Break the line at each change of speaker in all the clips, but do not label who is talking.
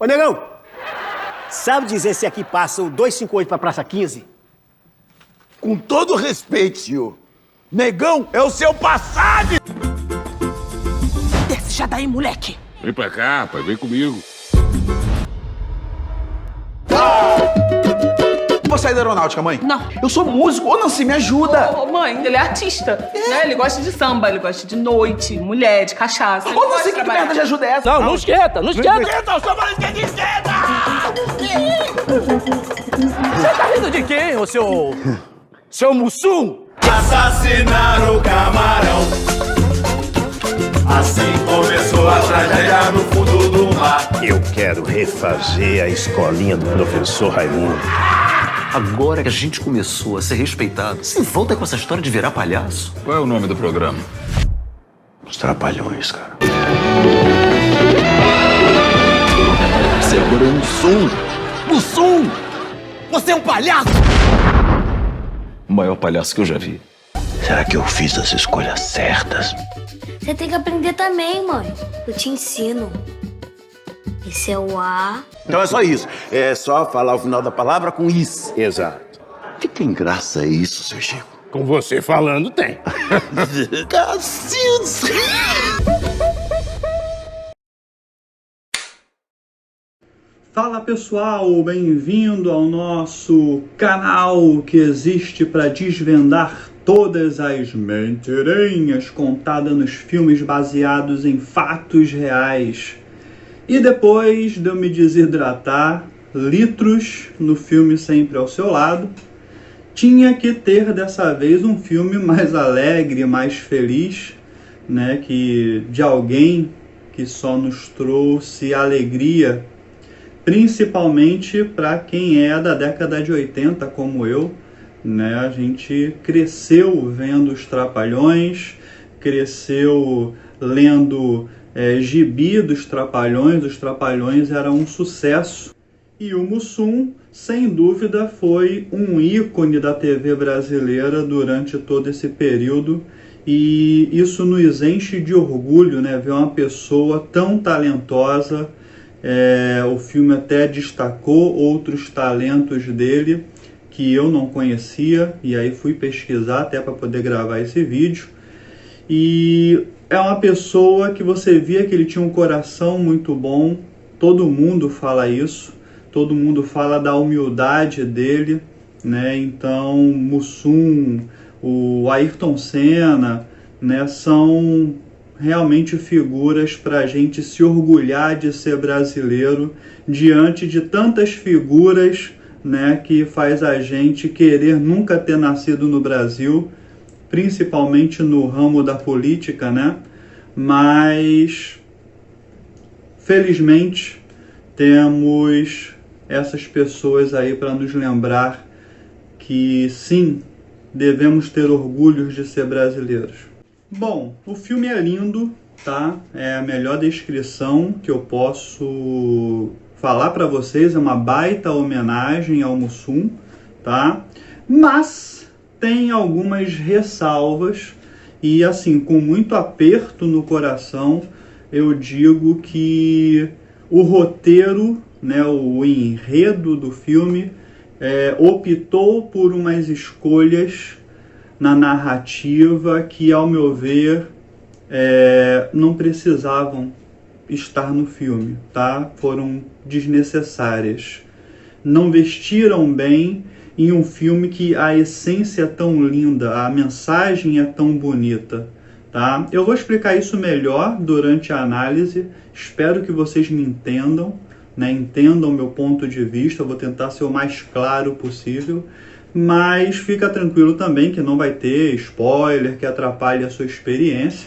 Ô, negão, sabe dizer se aqui passa o 258 pra Praça 15?
Com todo respeito, senhor, negão é o seu passado!
Desce já daí, moleque!
Vem pra cá, pai, vem comigo.
Vou sair da aeronáutica, mãe.
Não.
Eu sou músico. Ô, Nancy, me ajuda.
Ô, mãe, ele é artista, né? Ele gosta de samba, ele gosta de noite, mulher, de cachaça.
Ô, Nancy, que merda de ajuda é essa?
Não esquenta, não esquenta.
Esquenta, eu sou falando que esquenta!
Você tá rindo de quem, ô seu Mussum?
Assassinaram o camarão. Assim começou a tragédia no fundo do mar.
Eu quero refazer a escolinha do professor Raimundo.
Agora que a gente começou a ser respeitado, se volta com essa história de virar palhaço.
Qual é o nome do programa?
Os Trapalhões, cara.
Você agora é um Mussum! Mussum!
Você é um palhaço!
O maior palhaço que eu já vi.
Será que eu fiz as escolhas certas?
Você tem que aprender também, mãe. Eu te ensino. Esse é o A.
Então é só isso. É só falar o final da palavra com isso.
Exato.
Que tem graça isso, seu Chico?
Com você falando, tem.
Cacildes!
Fala pessoal, bem-vindo ao nosso canal que existe para desvendar todas as mentirinhas contadas nos filmes baseados em fatos reais. E depois de eu me desidratar, litros no filme Sempre ao Seu Lado, tinha que ter dessa vez um filme mais alegre, mais feliz, né, que de alguém que só nos trouxe alegria, principalmente para quem é da década de 80 como eu, né? A gente cresceu vendo os Trapalhões, cresceu lendo gibi dos Trapalhões. Os Trapalhões eram um sucesso e o Mussum, sem dúvida, foi um ícone da TV brasileira durante todo esse período, e isso nos enche de orgulho, né? Ver uma pessoa tão talentosa. O filme até destacou outros talentos dele que eu não conhecia, e aí fui pesquisar até para poder gravar esse vídeo. E é uma pessoa que você via que ele tinha um coração muito bom, todo mundo fala isso, todo mundo fala da humildade dele, né? Então, Mussum, o Ayrton Senna, né, são realmente figuras para a gente se orgulhar de ser brasileiro diante de tantas figuras, né, que faz a gente querer nunca ter nascido no Brasil, principalmente no ramo da política, né? Mas felizmente temos essas pessoas aí para nos lembrar que sim, devemos ter orgulho de ser brasileiros. Bom, o filme é lindo, tá? É a melhor descrição que eu posso falar para vocês, é uma baita homenagem ao Mussum, tá? Mas tem algumas ressalvas e, assim, com muito aperto no coração, eu digo que o roteiro, né, o enredo do filme, optou por umas escolhas na narrativa que, ao meu ver, não precisavam estar no filme, tá? Foram desnecessárias. Não vestiram bem em um filme que a essência é tão linda, a mensagem é tão bonita, tá? Eu vou explicar isso melhor durante a análise, espero que vocês me entendam, né? Entendam meu ponto de vista, eu vou tentar ser o mais claro possível. Mas fica tranquilo também que não vai ter spoiler que atrapalhe a sua experiência.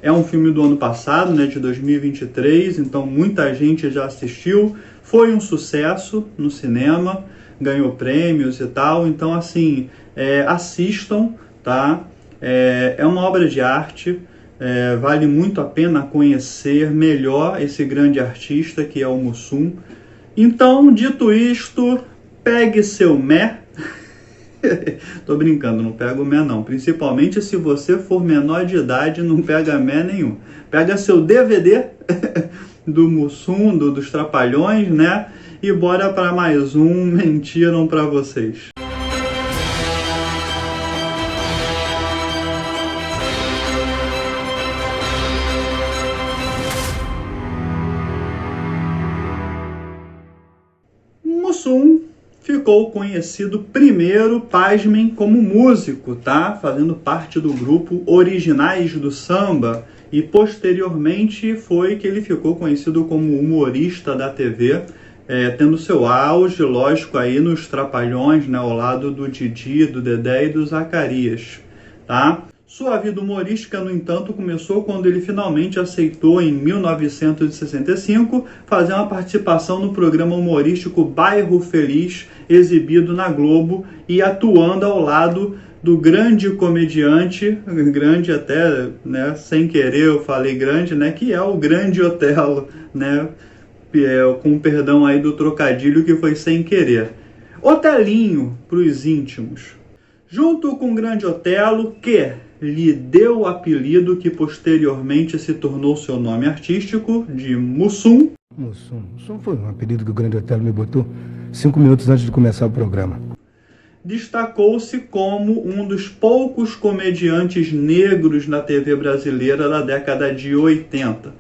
É um filme do ano passado, né, de 2023, então muita gente já assistiu. Foi um sucesso no cinema, ganhou prêmios e tal. Então, assim, assistam, tá? É uma obra de arte, vale muito a pena conhecer melhor esse grande artista que é o Mussum. Então, dito isto, pegue seu mé. Tô brincando, não pega o mé não. Principalmente se você for menor de idade, não pega mé nenhum. Pega seu DVD do Mussum, dos Trapalhões, né? E bora para mais um Mentiram Pra Vocês. Mussum ficou conhecido primeiro, pasmem, como músico, tá? Fazendo parte do grupo Originais do Samba, e posteriormente foi que ele ficou conhecido como humorista da TV, tendo seu auge, lógico, aí nos Trapalhões, né? Ao lado do Didi, do Dedé e do Zacarias, tá? Sua vida humorística, no entanto, começou quando ele finalmente aceitou, em 1965, fazer uma participação no programa humorístico Bairro Feliz, exibido na Globo, e atuando ao lado do grande comediante, grande até, né, sem querer eu falei grande, né, que é o Grande Otelo, né, com perdão aí do trocadilho que foi sem querer. Otelinho, para os íntimos. Junto com o Grande Otelo, que lhe deu o apelido que posteriormente se tornou seu nome artístico, de Mussum.
Mussum foi um apelido que o Grande Otelo me botou 5 minutos antes de começar o programa.
Destacou-se como um dos poucos comediantes negros na TV brasileira da década de 80.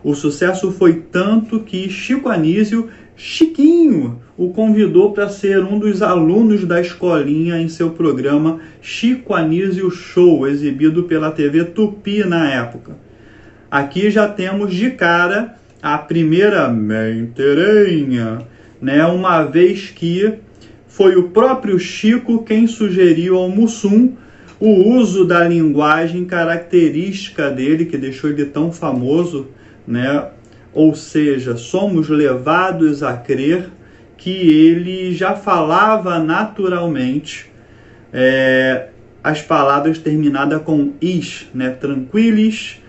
O sucesso foi tanto que Chico Anísio, Chiquinho, o convidou para ser um dos alunos da escolinha em seu programa Chico Anísio Show, exibido pela TV Tupi na época. Aqui já temos de cara a primeira mentirinha, né? Uma vez que foi o próprio Chico quem sugeriu ao Mussum o uso da linguagem característica dele, que deixou ele tão famoso, né? Ou seja, somos levados a crer que ele já falava naturalmente as palavras terminadas com is, né? Tranquilis,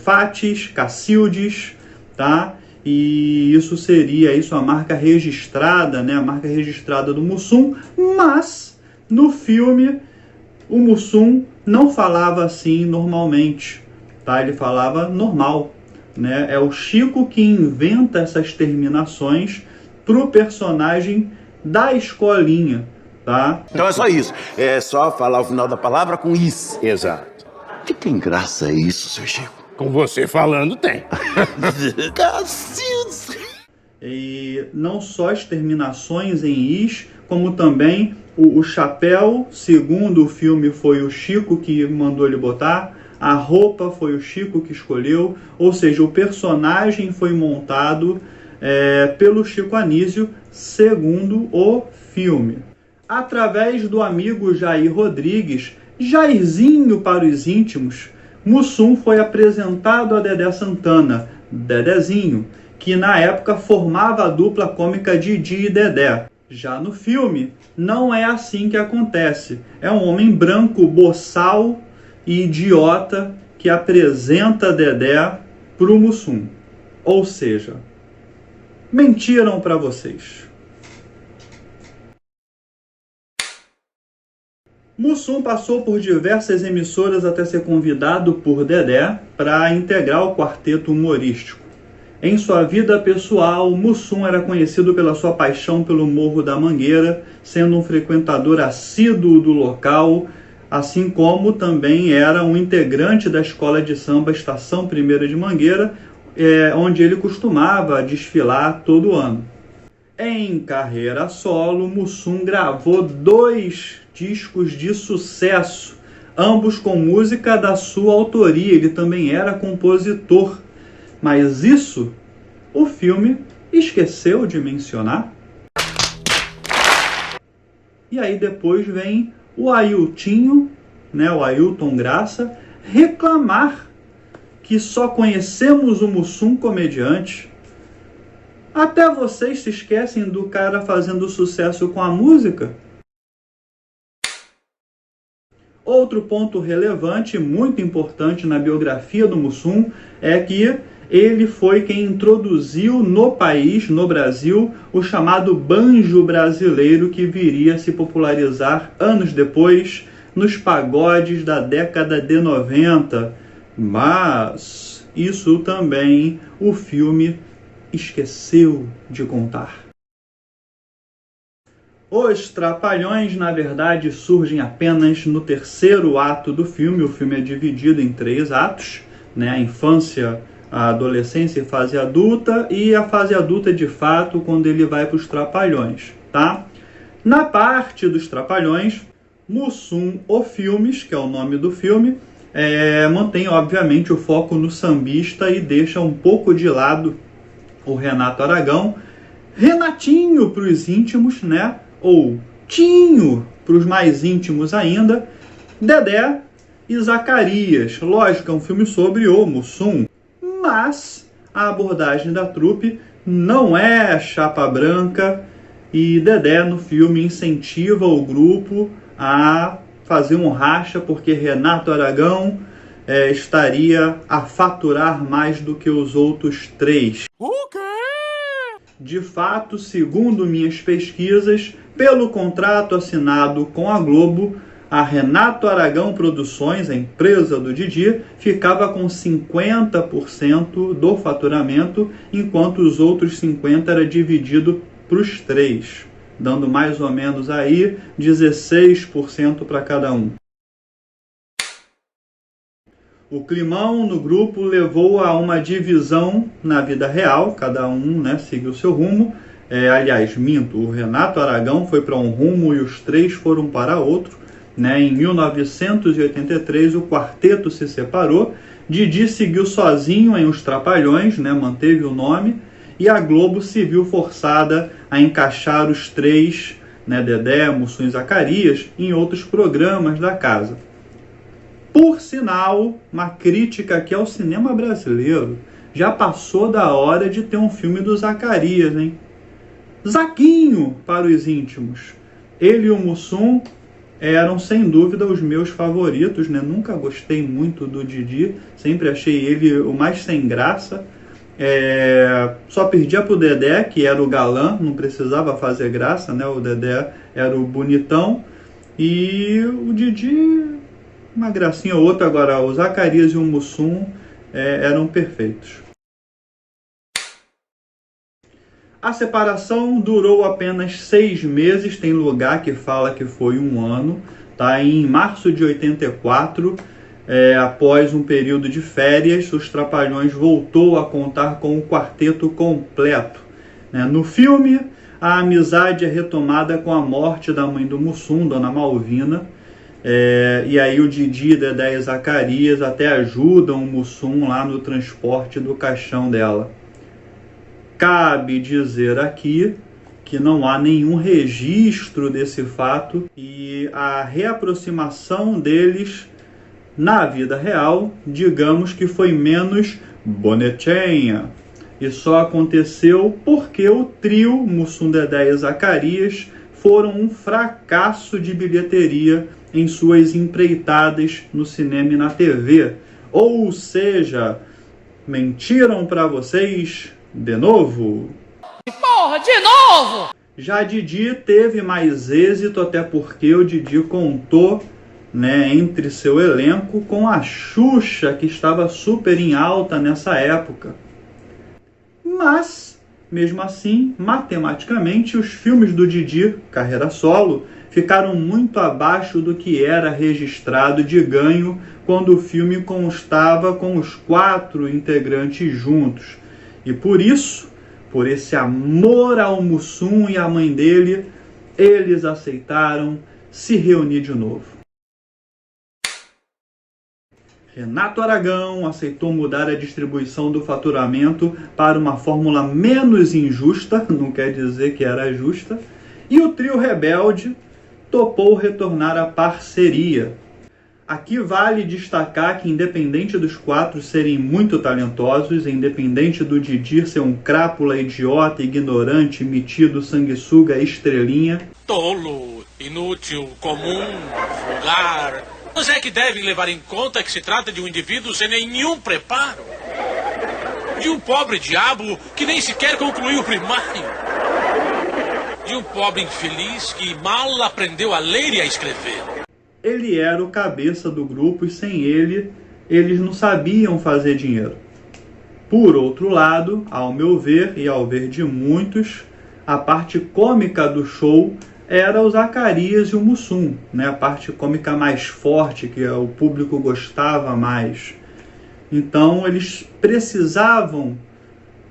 fatis, cacildes, tá? E isso seria a marca registrada, né? A marca registrada do Mussum, mas no filme o Mussum não falava assim normalmente, tá? Ele falava normal, né? É o Chico que inventa essas terminações pro personagem da escolinha, tá?
Então é só isso. É só falar o final da palavra com is.
Exato.
Que tem graça isso, seu Chico?
Com você falando, tem.
Cacildes.
E não só as terminações em is, como também o chapéu, segundo o filme, foi o Chico que mandou ele botar. A roupa foi o Chico que escolheu. Ou seja, o personagem foi montado pelo Chico Anísio, segundo o filme. Através do amigo Jair Rodrigues, Jairzinho para os íntimos, Mussum foi apresentado a Dedé Santana, Dedezinho, que na época formava a dupla cômica Didi e Dedé. Já no filme, não é assim que acontece. É um homem branco, boçal e idiota que apresenta Dedé pro Mussum. Ou seja, mentiram para vocês. Mussum passou por diversas emissoras até ser convidado por Dedé para integrar o quarteto humorístico. Em sua vida pessoal, Mussum era conhecido pela sua paixão pelo Morro da Mangueira, sendo um frequentador assíduo do local, assim como também era um integrante da escola de samba Estação 1ª de Mangueira, onde ele costumava desfilar todo ano. Em carreira solo, Mussum gravou 2 discos de sucesso, ambos com música da sua autoria. Ele também era compositor, mas isso o filme esqueceu de mencionar. E aí depois vem o Ailtinho, né, o Ailton Graça, reclamar que só conhecemos o Mussum comediante. Até vocês se esquecem do cara fazendo sucesso com a música? Outro ponto relevante, muito importante na biografia do Mussum, é que ele foi quem introduziu no país, no Brasil, o chamado banjo brasileiro, que viria a se popularizar anos depois nos pagodes da década de 90. Mas isso também o filme esqueceu de contar. Os Trapalhões, na verdade, surgem apenas no terceiro ato do filme. O filme é dividido em 3 atos, né? A infância, a adolescência e fase adulta, e a fase adulta de fato quando ele vai para os Trapalhões, tá? Na parte dos Trapalhões, Mussum o Filmes, que é o nome do filme, mantém obviamente o foco no sambista e deixa um pouco de lado o Renato Aragão, Renatinho para os íntimos, né? Ou Tinho para os mais íntimos ainda, Dedé e Zacarias. Lógico, é um filme sobre o Mussum, mas a abordagem da trupe não é chapa branca e Dedé no filme incentiva o grupo a fazer um racha porque Renato Aragão estaria a faturar mais do que os outros 3.
O quê?
De fato, segundo minhas pesquisas, pelo contrato assinado com a Globo, a Renato Aragão Produções, a empresa do Didi, ficava com 50% do faturamento, enquanto os outros 50% era dividido para os 3, dando mais ou menos aí 16% para cada um. O climão no grupo levou a uma divisão na vida real, cada um, né, seguiu seu rumo. Aliás, minto, o Renato Aragão foi para um rumo e os 3 foram para outro. Né? Em 1983 o quarteto se separou, Didi seguiu sozinho em Os Trapalhões, né, manteve o nome, e a Globo se viu forçada a encaixar os 3, né, Dedé, Mussum e Zacarias, em outros programas da casa. Por sinal, uma crítica aqui ao cinema brasileiro, já passou da hora de ter um filme do Zacarias, hein? Zaquinho para os íntimos. Ele e o Mussum eram sem dúvida os meus favoritos, né? Nunca gostei muito do Didi, sempre achei ele o mais sem graça. Só perdia pro Dedé, que era o galã, não precisava fazer graça, né? O Dedé era o bonitão e o Didi, uma gracinha ou outra. Agora o Zacarias e o Mussum eram perfeitos. A separação durou apenas 6 meses, tem lugar que fala que foi 1 ano, tá? Em março de 84, após um período de férias, os Trapalhões voltou a contar com o quarteto completo, né? No filme, a amizade é retomada com a morte da mãe do Mussum, Dona Malvina, e aí o Didi, Dedé e Zacarias até ajudam o Mussum lá no transporte do caixão dela. Cabe dizer aqui que não há nenhum registro desse fato e a reaproximação deles na vida real, digamos que foi menos bonitinha. E só aconteceu porque o trio Mussum, Dedé e Zacarias foram um fracasso de bilheteria em suas empreitadas no cinema e na TV. Ou seja, mentiram para vocês de novo?
Porra, de novo!
Já Didi teve mais êxito, até porque o Didi contou, né, entre seu elenco com a Xuxa, que estava super em alta nessa época. Mas, mesmo assim, matematicamente, os filmes do Didi, carreira solo, ficaram muito abaixo do que era registrado de ganho quando o filme constava com os 4 integrantes juntos. E por isso, por esse amor ao Mussum e à mãe dele, eles aceitaram se reunir de novo. Renato Aragão aceitou mudar a distribuição do faturamento para uma fórmula menos injusta, não quer dizer que era justa, e o trio rebelde topou retornar à parceria. Aqui vale destacar que, independente dos 4 serem muito talentosos, independente do Didi ser um crápula, idiota, ignorante, metido, sanguessuga, estrelinha,
Tolo, inútil, comum, vulgar. Mas é que devem levar em conta que se trata de um indivíduo sem nenhum preparo. De um pobre diabo que nem sequer concluiu o primário. De um pobre infeliz que mal aprendeu a ler e a escrever.
Ele era o cabeça do grupo e sem ele, eles não sabiam fazer dinheiro. Por outro lado, ao meu ver e ao ver de muitos, a parte cômica do show era o Zacarias e o Mussum, né? A parte cômica mais forte, que o público gostava mais. Então eles precisavam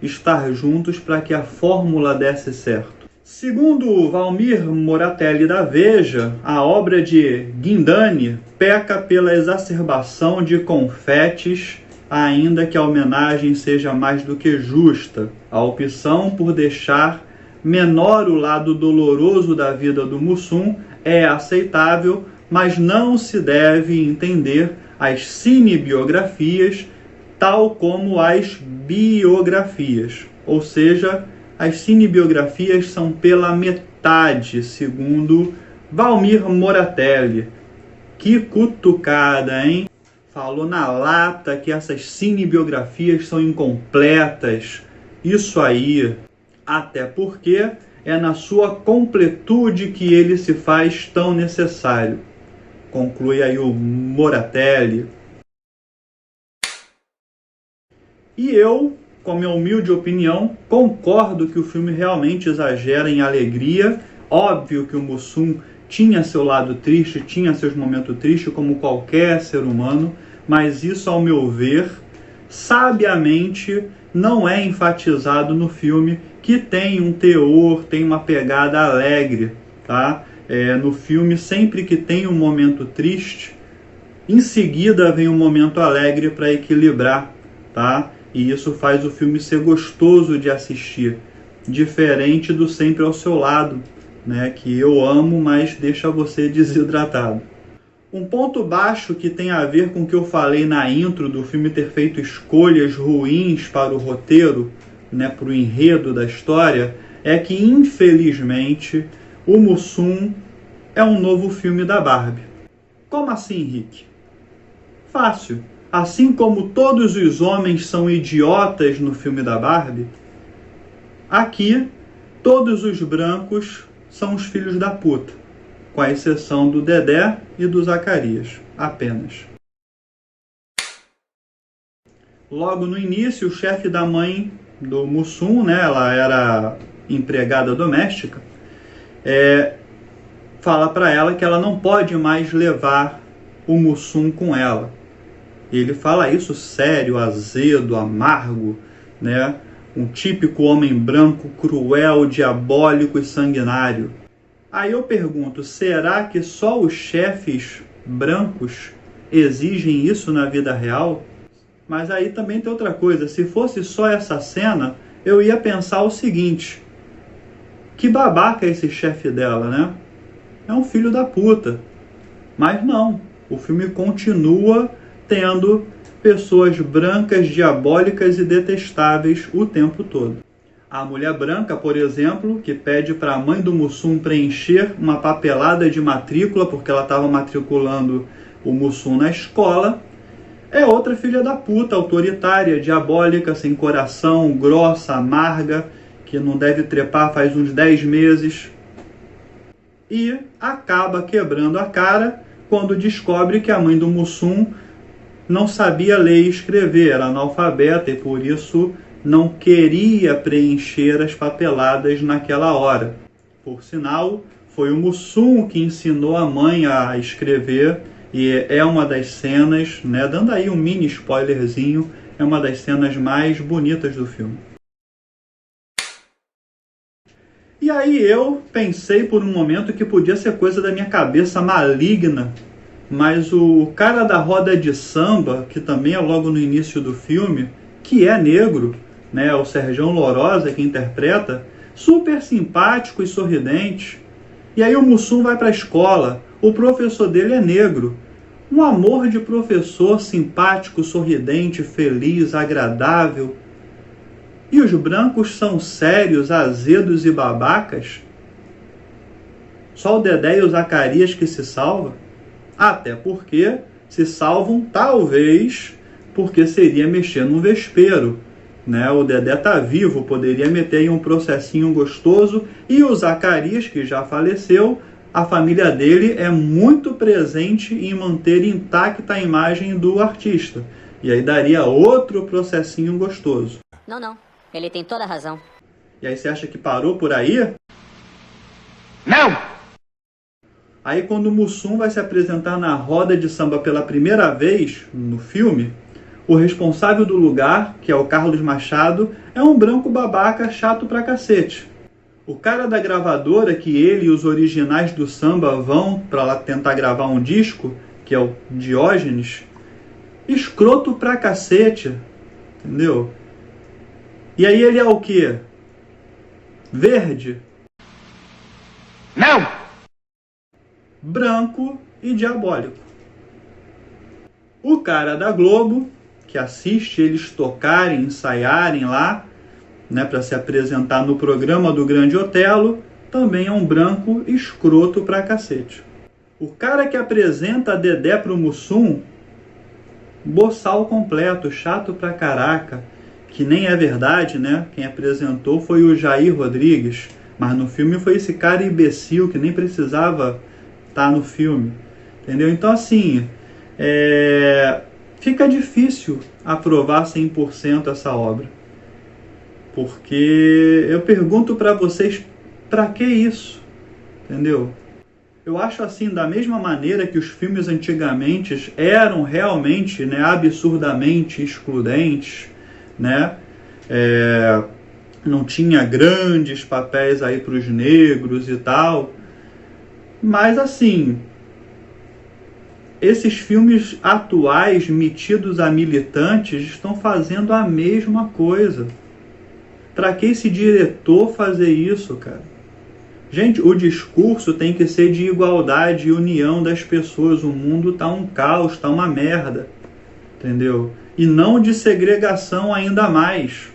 estar juntos para que a fórmula desse certo. Segundo Valmir Moratelli da Veja, a obra de Guindani peca pela exacerbação de confetes, ainda que a homenagem seja mais do que justa. A opção por deixar menor o lado doloroso da vida do Mussum é aceitável, mas não se deve entender as cinebiografias tal como as biografias, ou seja, as cinebiografias são pela metade, segundo Valmir Moratelli. Que cutucada, hein? Falou na lata que essas cinebiografias são incompletas. Isso aí, até porque é na sua completude que ele se faz tão necessário. Conclui aí o Moratelli. E eu, com minha humilde opinião, concordo que o filme realmente exagera em alegria. Óbvio que o Mussum tinha seu lado triste, tinha seus momentos tristes, como qualquer ser humano, mas isso, ao meu ver, sabiamente não é enfatizado no filme, que tem um teor, tem uma pegada alegre, tá? No filme, sempre que tem um momento triste, em seguida vem um momento alegre para equilibrar, tá? E isso faz o filme ser gostoso de assistir, diferente do Sempre ao Seu Lado, né, que eu amo, mas deixa você desidratado. Um ponto baixo que tem a ver com o que eu falei na intro do filme ter feito escolhas ruins para o roteiro, né, para o enredo da história, é que, infelizmente, o Mussum é um novo filme da Barbie. Como assim, Rick? Fácil. Assim como todos os homens são idiotas no filme da Barbie, aqui todos os brancos são os filhos da puta, com a exceção do Dedé e do Zacarias, apenas. Logo no início, o chefe da mãe do Mussum, né, ela era empregada doméstica, fala para ela que ela não pode mais levar o Mussum com ela. Ele fala isso sério, azedo, amargo, né? Um típico homem branco, cruel, diabólico e sanguinário. Aí eu pergunto, será que só os chefes brancos exigem isso na vida real? Mas aí também tem outra coisa, se fosse só essa cena, eu ia pensar o seguinte: que babaca é esse chefe dela, né? É um filho da puta. Mas não, o filme continua tendo pessoas brancas, diabólicas e detestáveis o tempo todo. A mulher branca, por exemplo, que pede para a mãe do Mussum preencher uma papelada de matrícula, porque ela estava matriculando o Mussum na escola, é outra filha da puta, autoritária, diabólica, sem coração, grossa, amarga, que não deve trepar faz uns 10 meses. E acaba quebrando a cara quando descobre que a mãe do Mussum não sabia ler e escrever, era analfabeta e por isso não queria preencher as papeladas naquela hora. Por sinal, foi o Mussum que ensinou a mãe a escrever e é uma das cenas, né, dando aí um mini spoilerzinho, é uma das cenas mais bonitas do filme. E aí eu pensei por um momento que podia ser coisa da minha cabeça maligna, mas o cara da roda de samba, que também é logo no início do filme, que é negro, né, o Sergião Lorosa que interpreta, super simpático e sorridente. E aí o Mussum vai para a escola, o professor dele é negro. Um amor de professor, simpático, sorridente, feliz, agradável. E os brancos são sérios, azedos e babacas? Só o Dedé e o Zacarias que se salvam? Até porque se salvam, talvez, porque seria mexer num vespeiro, né? O Dedé tá vivo, poderia meter em um processinho gostoso, e o Zacarias, que já faleceu, a família dele é muito presente em manter intacta a imagem do artista. E aí daria outro processinho gostoso.
Não. Ele tem toda a razão.
E aí você acha que parou por aí?
Não!
Aí quando o Mussum vai se apresentar na roda de samba pela primeira vez no filme, o responsável do lugar, que é o Carlos Machado, é um branco babaca chato pra cacete. O cara da gravadora que ele e os originais do samba vão pra lá tentar gravar um disco, que é o Diógenes, escroto pra cacete, entendeu? E aí ele é o quê? Verde?
Não!
Branco e diabólico. O cara da Globo, que assiste eles tocarem, ensaiarem lá, né, para se apresentar no programa do Grande Otelo, também é um branco escroto pra cacete. O cara que apresenta a Dedé pro Mussum, boçal completo, chato pra caraca, que nem é verdade, né? Quem apresentou foi o Jair Rodrigues, mas no filme foi esse cara imbecil que nem precisava estar no filme, entendeu? Então assim, fica difícil aprovar 100% essa obra, porque eu pergunto para vocês, para que isso, entendeu? Eu acho assim, da mesma maneira que os filmes antigamente eram realmente, né, absurdamente excludentes, né? Não tinha grandes papéis aí para os negros e tal, mas assim, esses filmes atuais metidos a militantes estão fazendo a mesma coisa. Para que esse diretor fazer isso, cara? Gente, o discurso tem que ser de igualdade e união das pessoas. O mundo tá um caos, tá uma merda, entendeu? E não de segregação ainda mais.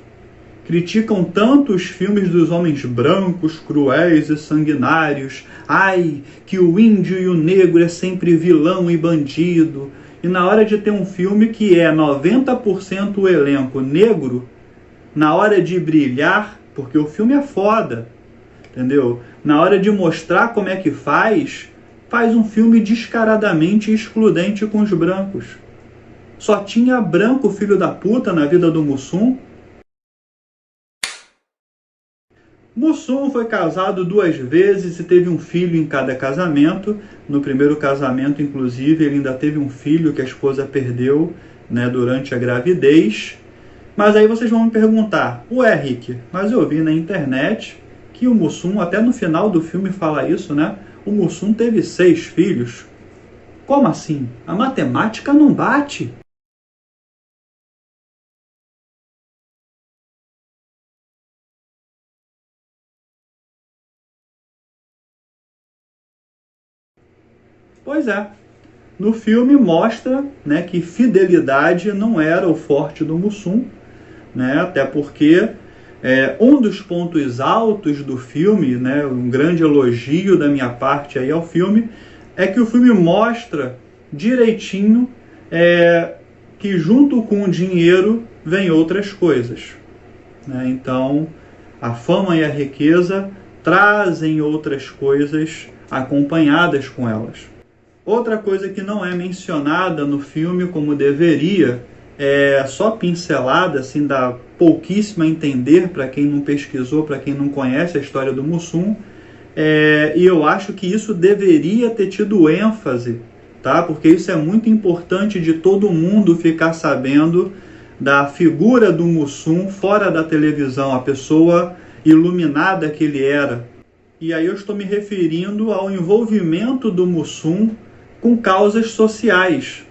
Criticam tanto os filmes dos homens brancos, cruéis e sanguinários. Ai, que o índio e o negro é sempre vilão e bandido. E na hora de ter um filme que é 90% o elenco negro, na hora de brilhar, porque o filme é foda, entendeu? Na hora de mostrar como é que faz um filme descaradamente excludente com os brancos. Só tinha branco, filho da puta, na vida do Mussum. Mussum foi casado 2 vezes e teve um filho em cada casamento. No primeiro casamento, inclusive, ele ainda teve um filho que a esposa perdeu, né, durante a gravidez. Mas aí vocês vão me perguntar, ué, Rick, mas eu vi na internet que o Mussum, até no final do filme fala isso, né? O Mussum teve 6 filhos. Como assim? A matemática não bate. Pois é. No filme mostra, né, que fidelidade não era o forte do Mussum, né? Até porque um dos pontos altos do filme, né, um grande elogio da minha parte aí ao filme, é que o filme mostra direitinho que junto com o dinheiro vem outras coisas, né? Então, a fama e a riqueza trazem outras coisas acompanhadas com elas. Outra coisa que não é mencionada no filme como deveria, só pincelada, assim, dá pouquíssimo a entender para quem não pesquisou, para quem não conhece a história do Mussum, e eu acho que isso deveria ter tido ênfase, tá? Porque isso é muito importante de todo mundo ficar sabendo da figura do Mussum fora da televisão, a pessoa iluminada que ele era. E aí eu estou me referindo ao envolvimento do Mussum com causas sociais,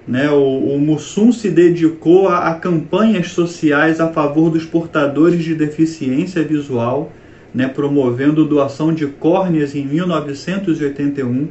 né? O Mussum se dedicou a campanhas sociais a favor dos portadores de deficiência visual, né? Promovendo doação de córneas em 1981.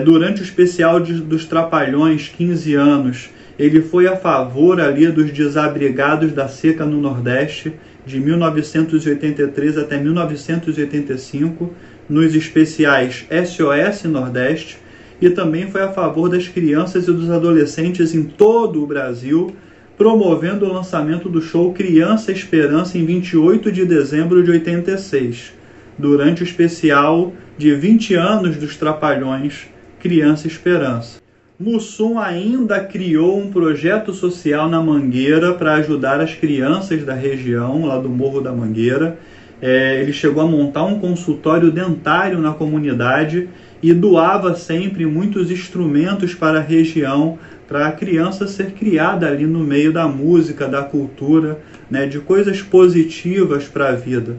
Durante o especial dos Trapalhões, 15 anos, ele foi a favor ali dos desabrigados da seca no Nordeste, de 1983 até 1985, nos especiais SOS Nordeste, e também foi a favor das crianças e dos adolescentes em todo o Brasil, promovendo o lançamento do show Criança Esperança em 28 de dezembro de 86, durante o especial de 20 anos dos Trapalhões, Criança Esperança. Mussum ainda criou um projeto social na Mangueira para ajudar as crianças da região, lá do Morro da Mangueira. Ele chegou a montar um consultório dentário na comunidade e doava sempre muitos instrumentos para a região, para a criança ser criada ali no meio da música, da cultura, né, de coisas positivas para a vida.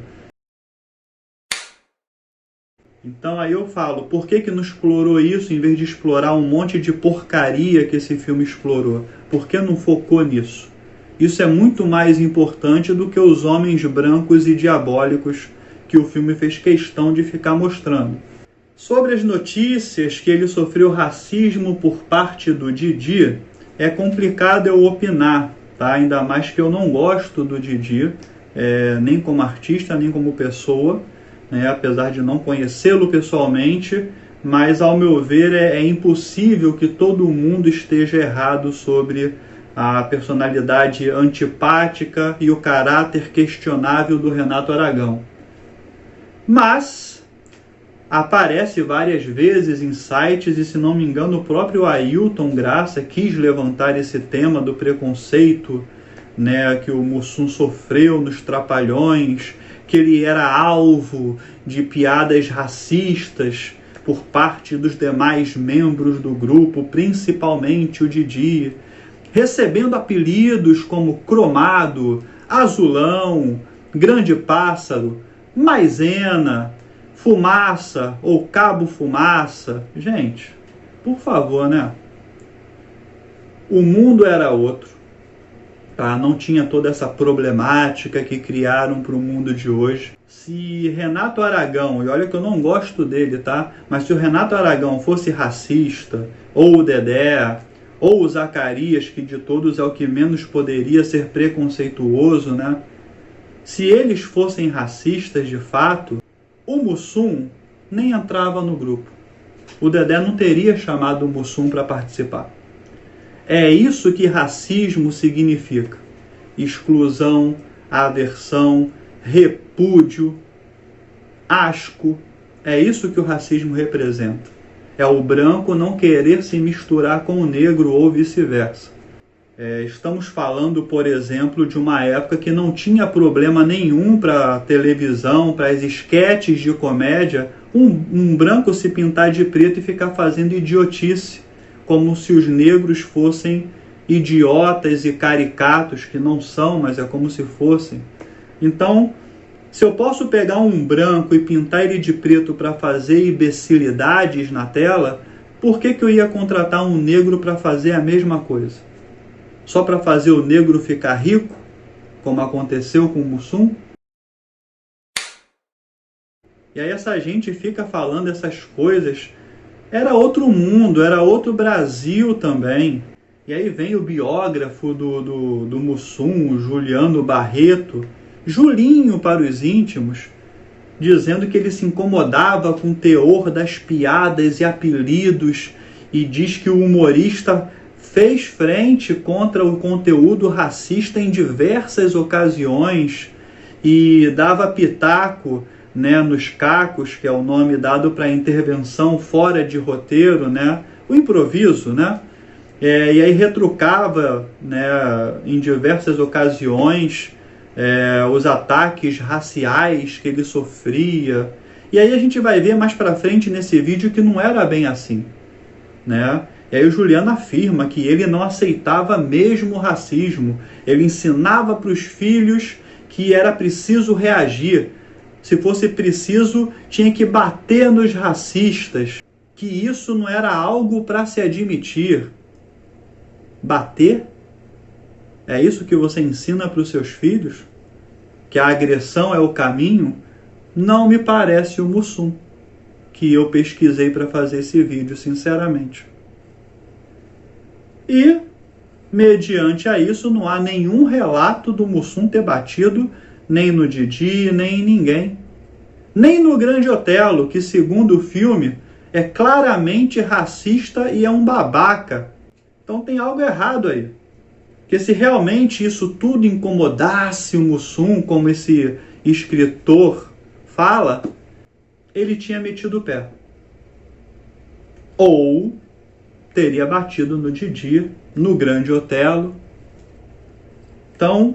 Então aí eu falo, por que não explorou isso em vez de explorar um monte de porcaria que esse filme explorou? Por que não focou nisso? Isso é muito mais importante do que os homens brancos e diabólicos que o filme fez questão de ficar mostrando. Sobre as notícias que ele sofreu racismo por parte do Didi, é complicado eu opinar, tá? Ainda mais que eu não gosto do Didi, nem como artista, nem como pessoa, né? Apesar de não conhecê-lo pessoalmente, mas ao meu ver é impossível que todo mundo esteja errado sobre a personalidade antipática e o caráter questionável do Renato Aragão. Mas aparece várias vezes em sites, e se não me engano o próprio Ailton Graça quis levantar esse tema do preconceito, né, que o Mussum sofreu nos Trapalhões, que ele era alvo de piadas racistas por parte dos demais membros do grupo, principalmente o Didi, recebendo apelidos como Cromado, Azulão, Grande Pássaro, Maisena, Fumaça ou Cabo Fumaça. Gente, por favor, né? O mundo era outro, tá? Não tinha toda essa problemática que criaram para o mundo de hoje. Se Renato Aragão, e olha que eu não gosto dele, tá? Mas se o Renato Aragão fosse racista, ou o Dedé, ou o Zacarias, que de todos é o que menos poderia ser preconceituoso, né? Se eles fossem racistas de fato, o Mussum nem entrava no grupo. O Dedé não teria chamado o Mussum para participar. É isso que racismo significa: exclusão, aversão, repúdio, asco. É isso que o racismo representa. É o branco não querer se misturar com o negro ou vice-versa. Estamos falando, por exemplo, de uma época que não tinha problema nenhum para a televisão, para as esquetes de comédia, um branco se pintar de preto e ficar fazendo idiotice, como se os negros fossem idiotas e caricatos, que não são, mas é como se fossem. Então, se eu posso pegar um branco e pintar ele de preto para fazer imbecilidades na tela, por que eu ia contratar um negro para fazer a mesma coisa? Só para fazer o negro ficar rico, como aconteceu com o Mussum? E aí essa gente fica falando essas coisas. Era outro mundo, era outro Brasil também. E aí vem o biógrafo do Mussum, o Juliano Barreto, Julinho para os íntimos, dizendo que ele se incomodava com o teor das piadas e apelidos, e diz que o humorista fez frente contra o conteúdo racista em diversas ocasiões e dava pitaco, né, nos cacos, que é o nome dado para intervenção fora de roteiro, né, o improviso, né, e aí retrucava, né, em diversas ocasiões os ataques raciais que ele sofria. E aí a gente vai ver mais para frente nesse vídeo que não era bem assim, né? E aí o Juliano afirma que ele não aceitava mesmo o racismo. Ele ensinava para os filhos que era preciso reagir. Se fosse preciso, tinha que bater nos racistas. Que isso não era algo para se admitir. Bater? É isso que você ensina para os seus filhos? Que a agressão é o caminho? Não me parece o Mussum, que eu pesquisei para fazer esse vídeo, sinceramente. E, mediante a isso, não há nenhum relato do Mussum ter batido nem no Didi, nem em ninguém. Nem no Grande Otelo, que, segundo o filme, é claramente racista e é um babaca. Então tem algo errado aí. Porque se realmente isso tudo incomodasse o Mussum, como esse escritor fala, ele tinha metido o pé. Ou teria batido no Didi, no Grande Otelo. Então,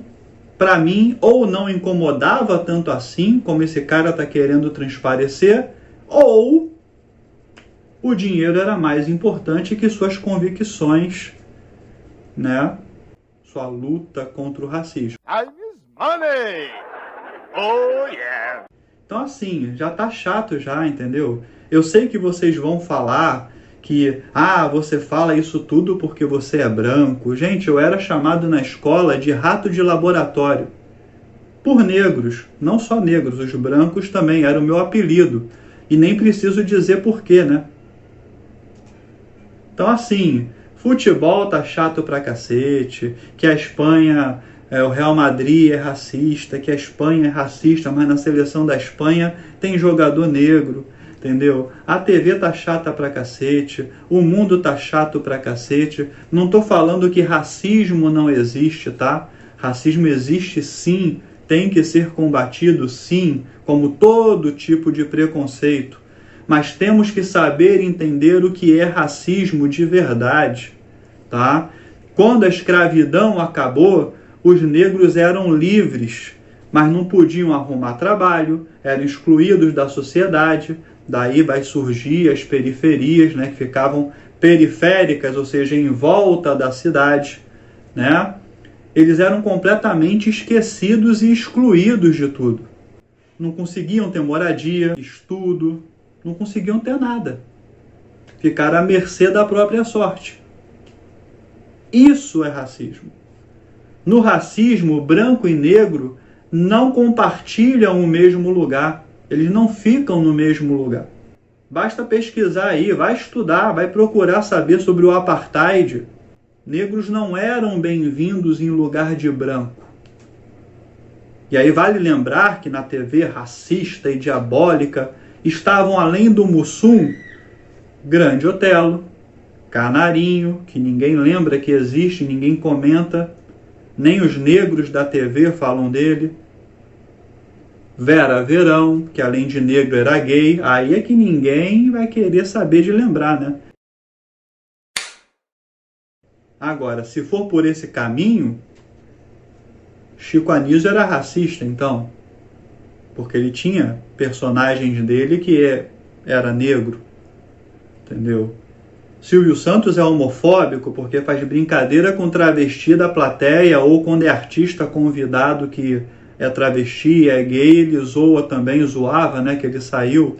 para mim, ou não incomodava tanto assim, como esse cara está querendo transparecer, ou o dinheiro era mais importante que suas convicções, né? Sua luta contra o racismo.
I miss money! Oh, yeah!
Então, assim, já tá chato já, entendeu? Eu sei que vocês vão falar que, você fala isso tudo porque você é branco. Gente, eu era chamado na escola de rato de laboratório. Por negros, não só negros, os brancos também, era o meu apelido. E nem preciso dizer porquê, né? Então, assim, futebol tá chato pra cacete, que a Espanha, o Real Madrid é racista, que a Espanha é racista, mas na seleção da Espanha tem jogador negro. Entendeu? A TV tá chata pra cacete, o mundo tá chato pra cacete. Não tô falando que racismo não existe, tá? Racismo existe sim, tem que ser combatido sim, como todo tipo de preconceito. Mas temos que saber entender o que é racismo de verdade, tá? Quando a escravidão acabou, os negros eram livres, mas não podiam arrumar trabalho, eram excluídos da sociedade. Daí vai surgir as periferias, né, que ficavam periféricas, ou seja, em volta da cidade, né? Eles eram completamente esquecidos e excluídos de tudo. Não conseguiam ter moradia, estudo, não conseguiam ter nada. Ficaram à mercê da própria sorte. Isso é racismo. No racismo, branco e negro não compartilham o mesmo lugar. Eles não ficam no mesmo lugar. Basta pesquisar aí, vai estudar, vai procurar saber sobre o apartheid. Negros não eram bem-vindos em lugar de branco. E aí vale lembrar que na TV racista e diabólica estavam, além do Mussum, Grande Otelo, Canarinho, que ninguém lembra que existe, ninguém comenta, nem os negros da TV falam dele, Vera Verão, que além de negro era gay, aí é que ninguém vai querer saber de lembrar, né? Agora, se for por esse caminho, Chico Anísio era racista, então. Porque ele tinha personagens dele que era negro, entendeu? Silvio Santos é homofóbico porque faz brincadeira com travesti da plateia ou quando é artista convidado que é travesti, é gay, ele zoa também, zoava, né, que ele saiu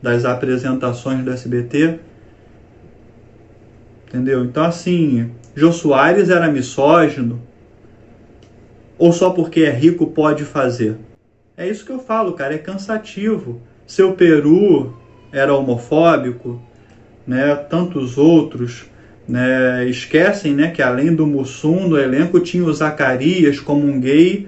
das apresentações do SBT. Entendeu? Então, assim, Jô Soares era misógino? Ou só porque é rico pode fazer? É isso que eu falo, cara, é cansativo. Seu Peru era homofóbico, né, tantos outros, né, esquecem, né, que além do Mussum, no elenco tinha o Zacarias como um gay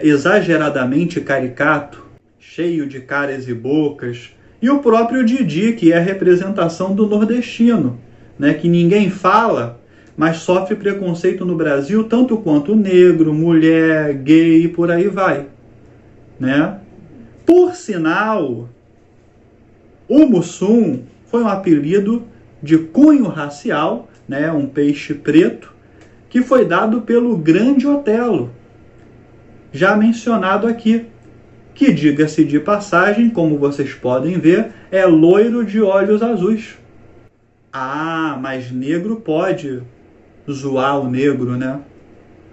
exageradamente caricato, cheio de caras e bocas, e o próprio Didi, que é a representação do nordestino, né, que ninguém fala, mas sofre preconceito no Brasil tanto quanto negro, mulher, gay e por aí vai, né? Por sinal, o Mussum foi um apelido de cunho racial, né, um peixe preto, que foi dado pelo Grande Otelo, já mencionado aqui, que, diga-se de passagem, como vocês podem ver, é loiro de olhos azuis. Ah, mas negro pode zoar o negro, né?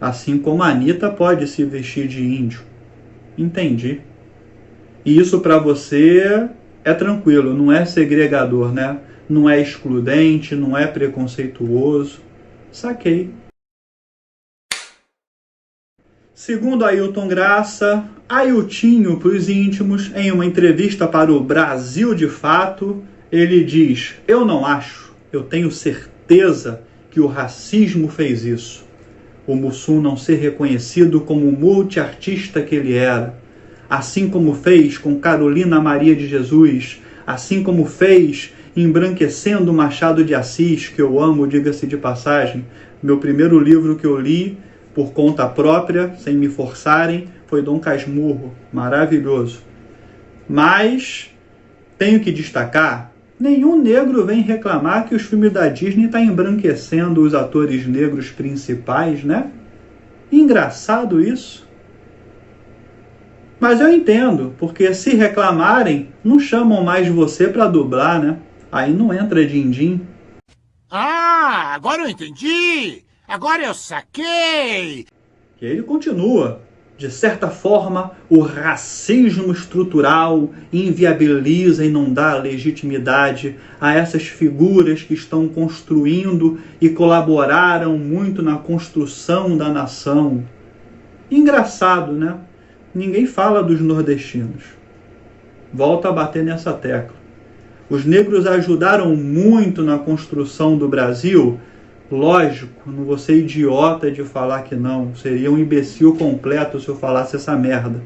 Assim como a Anitta pode se vestir de índio. Entendi. E isso para você é tranquilo, não é segregador, né? Não é excludente, não é preconceituoso. Saquei. Segundo Ailton Graça, Ailtinho para os íntimos, em uma entrevista para o Brasil de Fato, ele diz: eu não acho, eu tenho certeza que o racismo fez isso. O Mussum não ser reconhecido como o multiartista que ele era, assim como fez com Carolina Maria de Jesus, assim como fez embranquecendo Machado de Assis, que eu amo, diga-se de passagem. Meu primeiro livro que eu li por conta própria, sem me forçarem, foi Dom Casmurro, maravilhoso. Mas tenho que destacar, Nenhum negro vem reclamar que os filmes da Disney estão embranquecendo os atores negros principais, né? Engraçado isso. Mas eu entendo, porque se reclamarem, não chamam mais você para dublar, né? Aí não entra din-din.
Ah, agora eu entendi! Agora eu saquei!
E ele continua. De certa forma, o racismo estrutural inviabiliza e não dá legitimidade a essas figuras que estão construindo e colaboraram muito na construção da nação. Engraçado, né? Ninguém fala dos nordestinos. Volta a bater nessa tecla. Os negros ajudaram muito na construção do Brasil. Lógico, não vou ser idiota de falar que não. Seria um imbecil completo se eu falasse essa merda.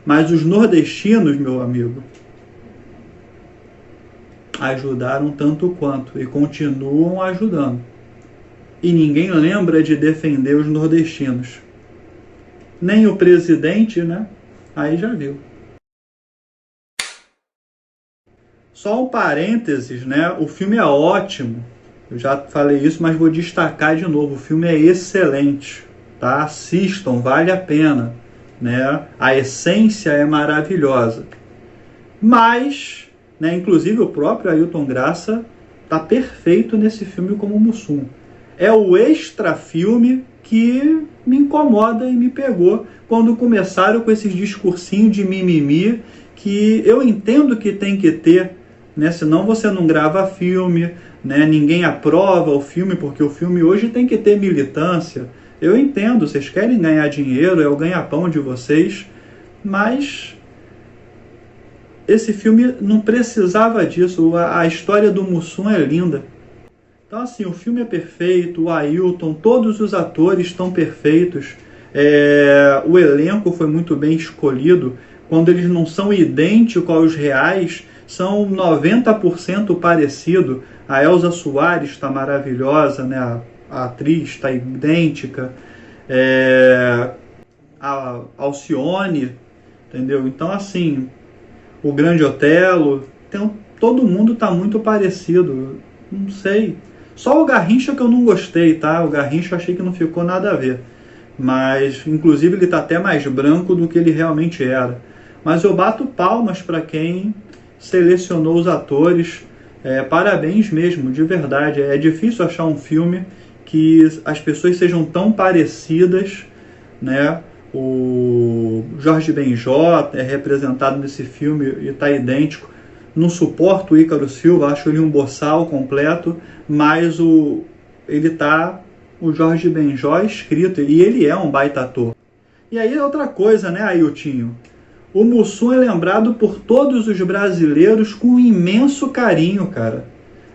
Mas os nordestinos, meu amigo, ajudaram tanto quanto e continuam ajudando. E ninguém lembra de defender os nordestinos. Nem o presidente, né? Aí já viu. Só um parênteses, né? O filme é ótimo. Eu já falei isso, mas vou destacar de novo. O filme é excelente, tá? Assistam, vale a pena, né? A essência é maravilhosa. Mas, né, inclusive o próprio Ailton Graça tá perfeito nesse filme como Mussum. É o extra filme que me incomoda e me pegou quando começaram com esses discursinhos de mimimi que eu entendo que tem que ter, né? Senão você não grava filme, né? Ninguém aprova o filme, porque o filme hoje tem que ter militância. Eu entendo, vocês querem ganhar dinheiro, é o ganha-pão de vocês, mas esse filme não precisava disso. A história do Mussum é linda. Então, assim, o filme é perfeito, o Ailton, todos os atores estão perfeitos, o elenco foi muito bem escolhido. Quando eles não são idênticos aos reais, são 90% parecido. A Elza Soares está maravilhosa, né? A atriz está idêntica. A Alcione, entendeu? Então, assim, o Grande Otelo, todo mundo está muito parecido. Não sei. Só o Garrincha que eu não gostei, tá? O Garrincha eu achei que não ficou nada a ver. Mas, inclusive, ele está até mais branco do que ele realmente era. Mas eu bato palmas para quem selecionou os atores. Parabéns mesmo, de verdade. É difícil achar um filme que as pessoas sejam tão parecidas, né? O Jorge Benjó é representado nesse filme e está idêntico. Não suporto o Ícaro Silva, acho ele um boçal completo, mas o Jorge Benjó escrito, e ele é um baita ator. E aí outra coisa, né, Ailtinho? O Mussum é lembrado por todos os brasileiros com um imenso carinho, cara.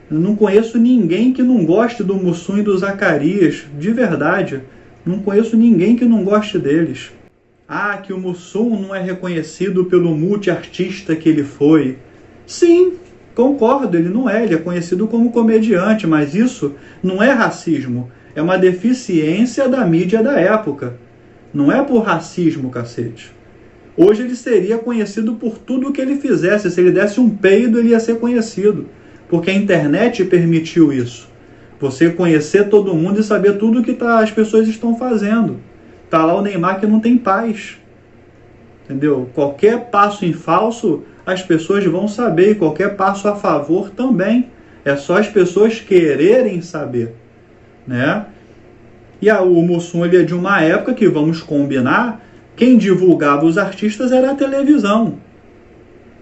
Eu não conheço ninguém que não goste do Mussum e do Zacarias, de verdade. Não conheço ninguém que não goste deles. Ah, que o Mussum não é reconhecido pelo multiartista que ele foi. Sim, concordo, ele não é. Ele é conhecido como comediante, mas isso não é racismo. É uma deficiência da mídia da época. Não é por racismo, cacete. Hoje ele seria conhecido por tudo que ele fizesse. Se ele desse um peido, ele ia ser conhecido. Porque a internet permitiu isso. Você conhecer todo mundo e saber tudo que as pessoas estão fazendo. Tá lá o Neymar que não tem paz. Entendeu? Qualquer passo em falso, as pessoas vão saber. E qualquer passo a favor também. É só as pessoas quererem saber. Né? E o Mussum, ele é de uma época que, vamos combinar, quem divulgava os artistas era a televisão.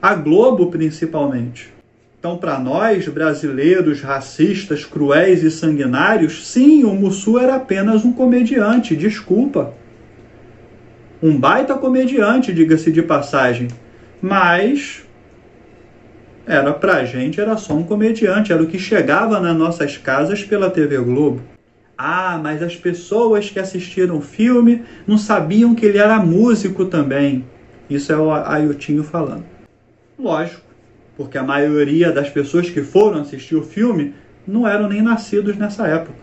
A Globo, principalmente. Então, para nós, brasileiros, racistas, cruéis e sanguinários, sim, o Mussum era apenas um comediante, desculpa. Um baita comediante, diga-se de passagem. Mas, pra gente, era só um comediante, era o que chegava nas nossas casas pela TV Globo. Ah, mas as pessoas que assistiram o filme não sabiam que ele era músico também. Isso é o Ailtinho falando. Lógico. Porque a maioria das pessoas que foram assistir o filme não eram nem nascidos nessa época.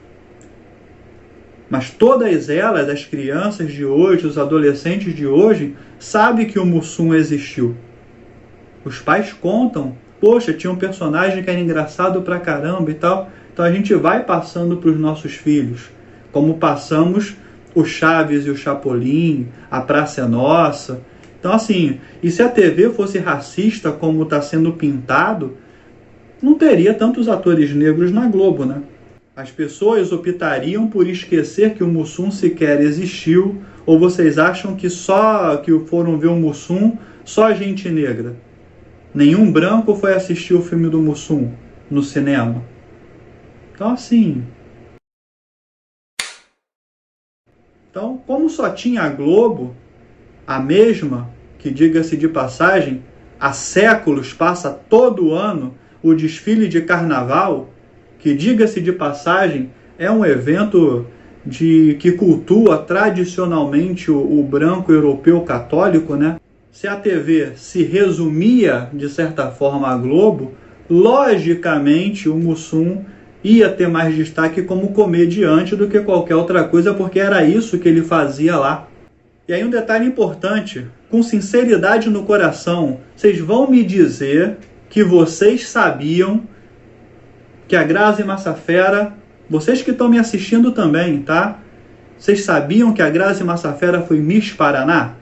Mas todas elas, as crianças de hoje, os adolescentes de hoje, sabem que o Mussum existiu. Os pais contam Poxa, tinha um personagem que era engraçado pra caramba e tal. Então a gente vai passando para os nossos filhos, como passamos o Chaves e o Chapolin, a Praça é Nossa. Então assim, e se a TV fosse racista como está sendo pintado, não teria tantos atores negros na Globo, né? As pessoas optariam por esquecer que o Mussum sequer existiu, ou vocês acham que só que foram ver o Mussum só gente negra? Nenhum branco foi assistir o filme do Mussum no cinema. Então assim... Então, como só tinha a Globo, a mesma, que diga-se de passagem, há séculos passa todo ano o desfile de carnaval, que diga-se de passagem é um evento que cultua tradicionalmente o branco europeu católico, né? Se a TV se resumia, de certa forma, à Globo, logicamente o Mussum ia ter mais destaque como comediante do que qualquer outra coisa, porque era isso que ele fazia lá. E aí um detalhe importante, com sinceridade no coração, vocês vão me dizer que vocês sabiam que a Grazi Massafera, vocês que estão me assistindo também, tá? Vocês sabiam que a Grazi Massafera foi Miss Paraná?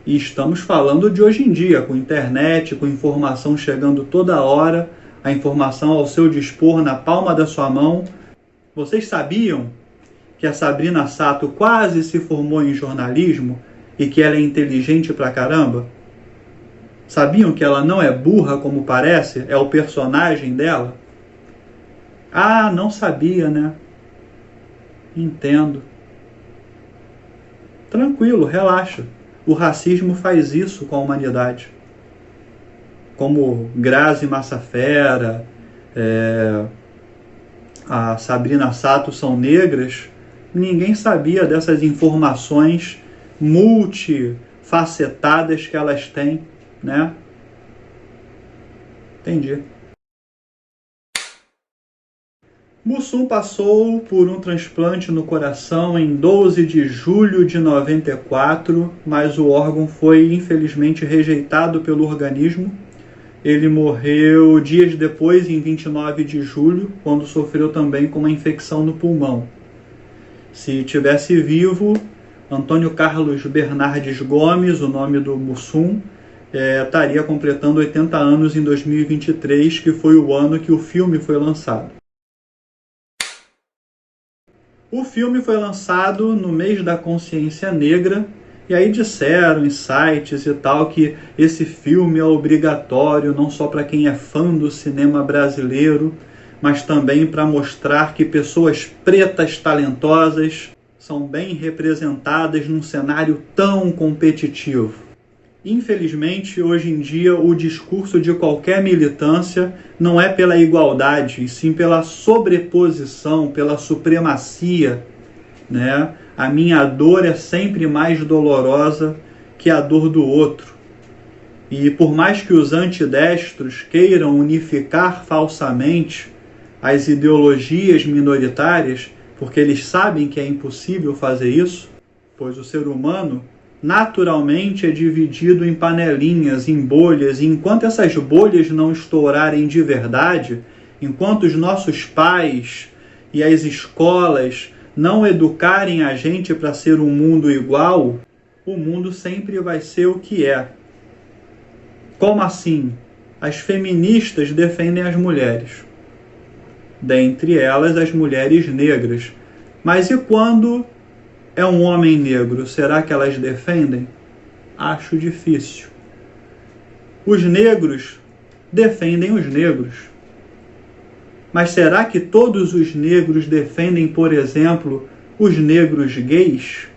E estamos falando de hoje em dia, com internet, com informação chegando toda hora, a informação ao seu dispor na palma da sua mão. Vocês sabiam que a Sabrina Sato quase se formou em jornalismo e que ela é inteligente pra caramba? Sabiam que ela não é burra como parece? É o personagem dela? Ah, não sabia, né? Entendo. Tranquilo, relaxa. O racismo faz isso com a humanidade. Como Grazi Massafera, a Sabrina Sato são negras, ninguém sabia dessas informações multifacetadas que elas têm, né? Entendi. Mussum passou por um transplante no coração em 12 de julho de 94, mas o órgão foi infelizmente rejeitado pelo organismo. Ele morreu dias depois, em 29 de julho, quando sofreu também com uma infecção no pulmão. Se tivesse vivo, Antônio Carlos Bernardes Gomes, o nome do Mussum, estaria completando 80 anos em 2023, que foi o ano que o filme foi lançado. O filme foi lançado no mês da consciência negra, e aí disseram em sites e tal que esse filme é obrigatório não só para quem é fã do cinema brasileiro, mas também para mostrar que pessoas pretas talentosas são bem representadas num cenário tão competitivo. Infelizmente, hoje em dia, o discurso de qualquer militância não é pela igualdade, e sim pela sobreposição, pela supremacia, né? A minha dor é sempre mais dolorosa que a dor do outro. E por mais que os antidestros queiram unificar falsamente as ideologias minoritárias, porque eles sabem que é impossível fazer isso, pois o ser humano naturalmente é dividido em panelinhas, em bolhas, e enquanto essas bolhas não estourarem de verdade, enquanto os nossos pais e as escolas não educarem a gente para ser um mundo igual, o mundo sempre vai ser o que é. Como assim? As feministas defendem as mulheres. Dentre elas, as mulheres negras. Mas e quando é um homem negro? Será que elas defendem? Acho difícil. Os negros defendem os negros. Mas será que todos os negros defendem, por exemplo, os negros gays?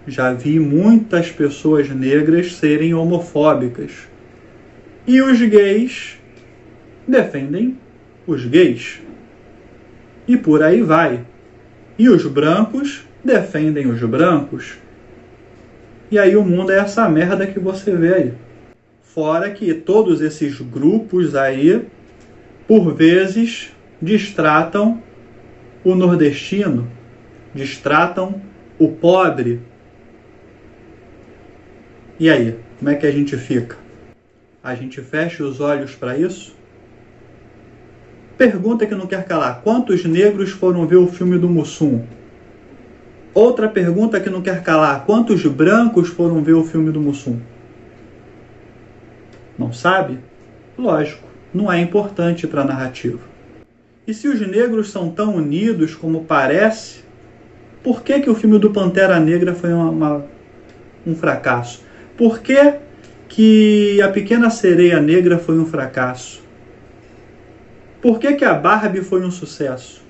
Já vi muitas pessoas negras serem homofóbicas. E os gays defendem os gays. E por aí vai. E os brancos defendem os brancos. E aí o mundo é essa merda que você vê aí. Fora que todos esses grupos aí, por vezes, distratam o nordestino, distratam o pobre. E aí, como é que a gente fica? A gente fecha os olhos para isso? Pergunta que não quer calar. Quantos negros foram ver o filme do Mussum? Outra pergunta que não quer calar. Quantos brancos foram ver o filme do Mussum? Não sabe? Lógico, não é importante para a narrativa. E se os negros são tão unidos como parece, por que que o filme do Pantera Negra foi um fracasso? Por que a Pequena Sereia Negra foi um fracasso? Por que a Barbie foi um sucesso?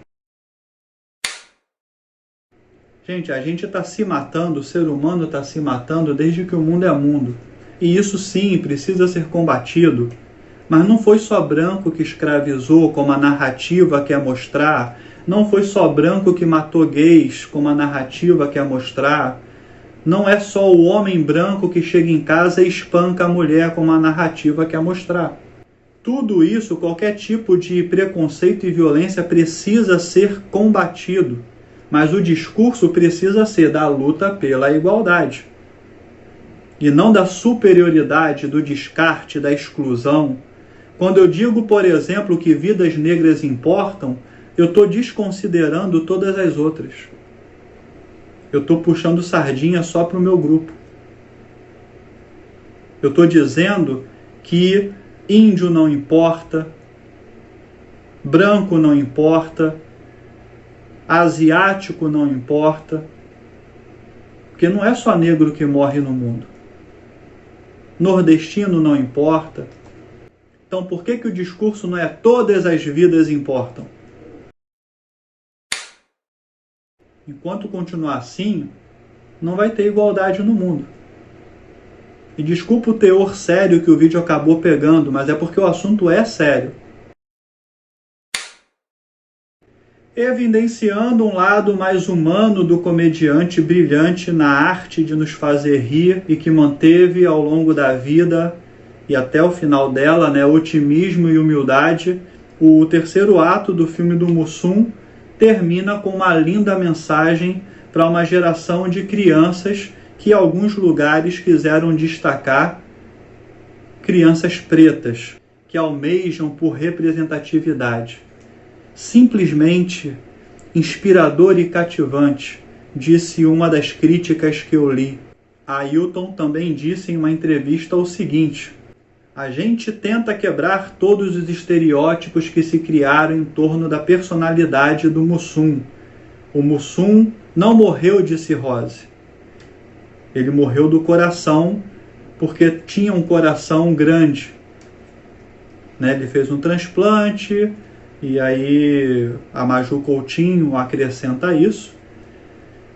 Gente, a gente está se matando, o ser humano está se matando desde que o mundo é mundo. E isso sim precisa ser combatido. Mas não foi só branco que escravizou, como a narrativa quer mostrar. Não foi só branco que matou gays, como a narrativa quer mostrar. Não é só o homem branco que chega em casa e espanca a mulher, como a narrativa quer mostrar. Tudo isso, qualquer tipo de preconceito e violência precisa ser combatido. Mas o discurso precisa ser da luta pela igualdade. E não da superioridade, do descarte, da exclusão. Quando eu digo, por exemplo, que vidas negras importam, eu estou desconsiderando todas as outras. Eu estou puxando sardinha só para o meu grupo. Eu estou dizendo que índio não importa, branco não importa, asiático não importa, porque não é só negro que morre no mundo. Nordestino não importa. Então por que o discurso não é todas as vidas importam? Enquanto continuar assim, não vai ter igualdade no mundo. E desculpa o teor sério que o vídeo acabou pegando, mas é porque o assunto é sério. Evidenciando um lado mais humano do comediante brilhante na arte de nos fazer rir e que manteve ao longo da vida e até o final dela, otimismo e humildade, o terceiro ato do filme do Mussum termina com uma linda mensagem para uma geração de crianças que em alguns lugares quiseram destacar, crianças pretas, que almejam por representatividade. Simplesmente inspirador e cativante, disse uma das críticas que eu li. Ailton também disse em uma entrevista o seguinte: a gente tenta quebrar todos os estereótipos que se criaram em torno da personalidade do Mussum. O Mussum não morreu de cirrose. Ele morreu do coração porque tinha um coração grande. Ele fez um transplante e aí a Maju Coutinho acrescenta isso.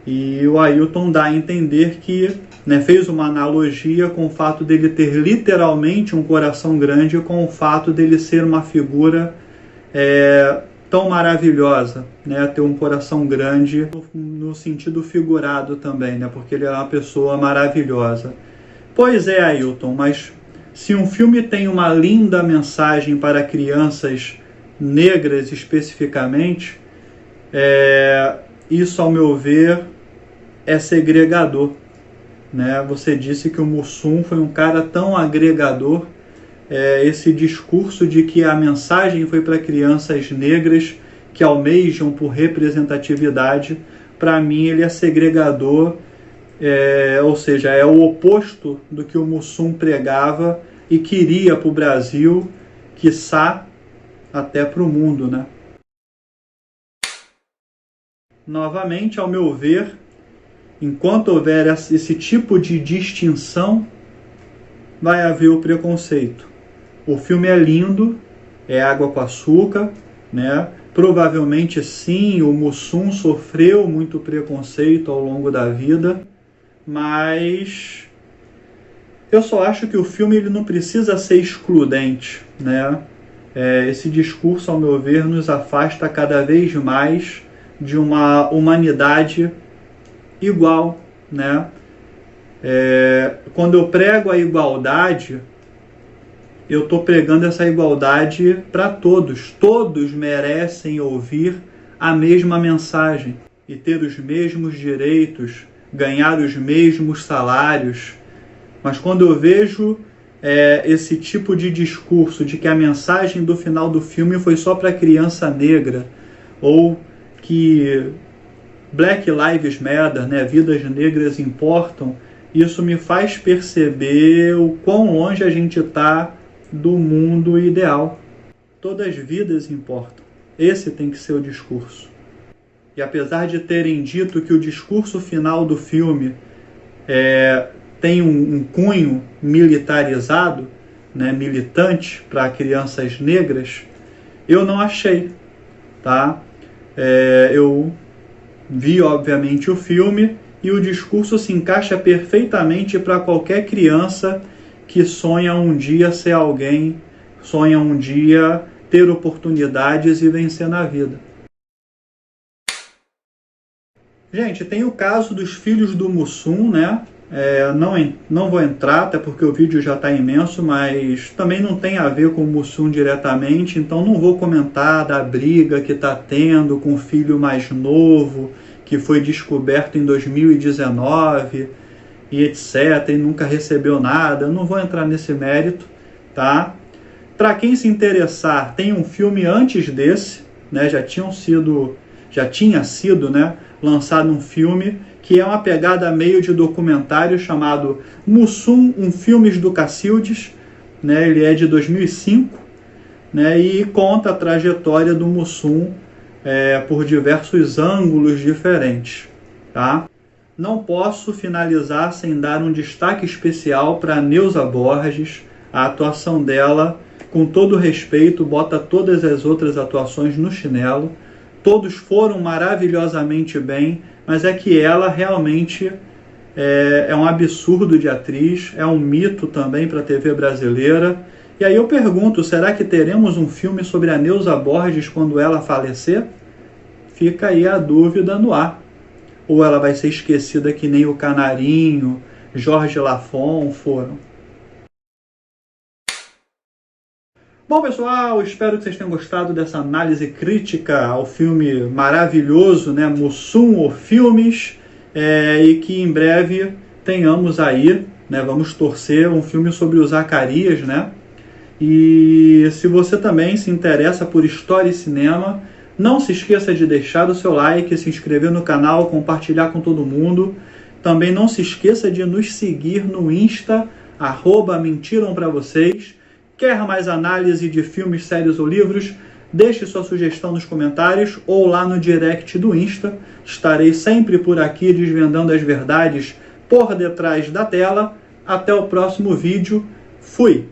E o Ailton dá a entender que fez uma analogia com o fato dele ter literalmente um coração grande com o fato dele ser uma figura tão maravilhosa, ter um coração grande no sentido figurado também, porque ele é uma pessoa maravilhosa. Pois é, Ailton, mas se um filme tem uma linda mensagem para crianças negras especificamente, isso, ao meu ver, é segregador. Você disse que o Mussum foi um cara tão agregador. Esse discurso de que a mensagem foi para crianças negras que almejam por representatividade, para mim ele é segregador, ou seja, é o oposto do que o Mussum pregava e queria para o Brasil, quiçá até para o mundo. Novamente, ao meu ver, enquanto houver esse tipo de distinção, vai haver o preconceito. O filme é lindo, é água com açúcar, Provavelmente sim, o Mussum sofreu muito preconceito ao longo da vida, mas eu só acho que o filme ele não precisa ser excludente, Esse discurso, ao meu ver, nos afasta cada vez mais de uma humanidade igual, Quando eu prego a igualdade, eu estou pregando essa igualdade para todos. Todos merecem ouvir a mesma mensagem e ter os mesmos direitos, ganhar os mesmos salários, Mas quando eu vejo esse tipo de discurso de que a mensagem do final do filme foi só para criança negra, ou que Black Lives Matter, né, vidas negras importam, isso me faz perceber o quão longe a gente está do mundo ideal. Todas as vidas importam. Esse tem que ser o discurso. E apesar de terem dito que o discurso final do filme tem um cunho militarizado, né, militante para crianças negras, eu não achei, tá? Eu vi, obviamente, o filme e o discurso se encaixa perfeitamente para qualquer criança que sonha um dia ser alguém, sonha um dia ter oportunidades e vencer na vida. Gente, tem o caso dos filhos do Mussum, né? Não vou entrar, até porque o vídeo já está imenso, mas também não tem a ver com o Mussum diretamente, então não vou comentar da briga que está tendo com o filho mais novo, que foi descoberto em 2019 e etc, e nunca recebeu nada. Eu não vou entrar nesse mérito, tá? Para quem se interessar, tem um filme antes desse, né? Já tinha sido, né, lançado um filme que é uma pegada meio de documentário chamado Mussum, Filmes do Cacildes, né? Ele é de 2005, né? E conta a trajetória do Mussum por diversos ângulos diferentes, tá? Não posso finalizar sem dar um destaque especial para Neuza Borges. A atuação dela, com todo respeito, bota todas as outras atuações no chinelo. Todos foram maravilhosamente bem, mas é que ela realmente é um absurdo de atriz, é um mito também para a TV brasileira. E aí eu pergunto, será que teremos um filme sobre a Neuza Borges quando ela falecer? Fica aí a dúvida no ar. Ou ela vai ser esquecida que nem o Canarinho, Jorge Lafon foram. Bom, pessoal, espero que vocês tenham gostado dessa análise crítica ao filme maravilhoso, né, Mussum, Filmes, e que em breve tenhamos aí, né, vamos torcer, um filme sobre o Zacarias, né? E se você também se interessa por história e cinema, não se esqueça de deixar o seu like, se inscrever no canal, compartilhar com todo mundo. Também não se esqueça de nos seguir no Insta, @mentirampravocês. Quer mais análise de filmes, séries ou livros? Deixe sua sugestão nos comentários ou lá no direct do Insta. Estarei sempre por aqui desvendando as verdades por detrás da tela. Até o próximo vídeo. Fui!